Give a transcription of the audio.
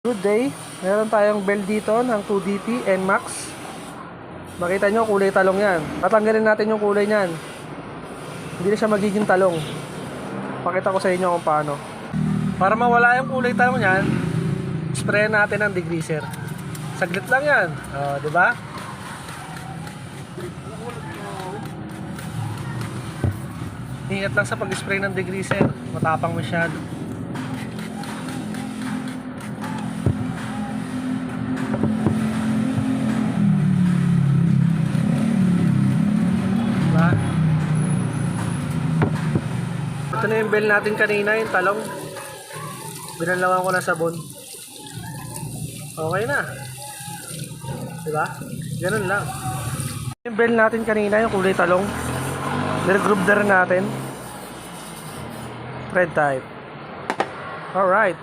Good day, meron tayong bell dito ng 2DT NMAX. Makita nyo, kulay talong yan. Tatanggalin natin yung kulay nyan. Hindi na siya magiging talong. Pakita ko sa inyo kung paano. Para mawala yung kulay talong yan, spray natin ng degreaser. Saglit lang yan, diba? Ingat lang sa pag-spray ng degreaser, matapang masyado. Ito na yung bell natin kanina, yung talong. Binalawan ko na sabon. Okay na. Diba? Ganun lang. Yung bell natin kanina, yung kulay talong. Nire-group na rin natin. Thread type. Alright.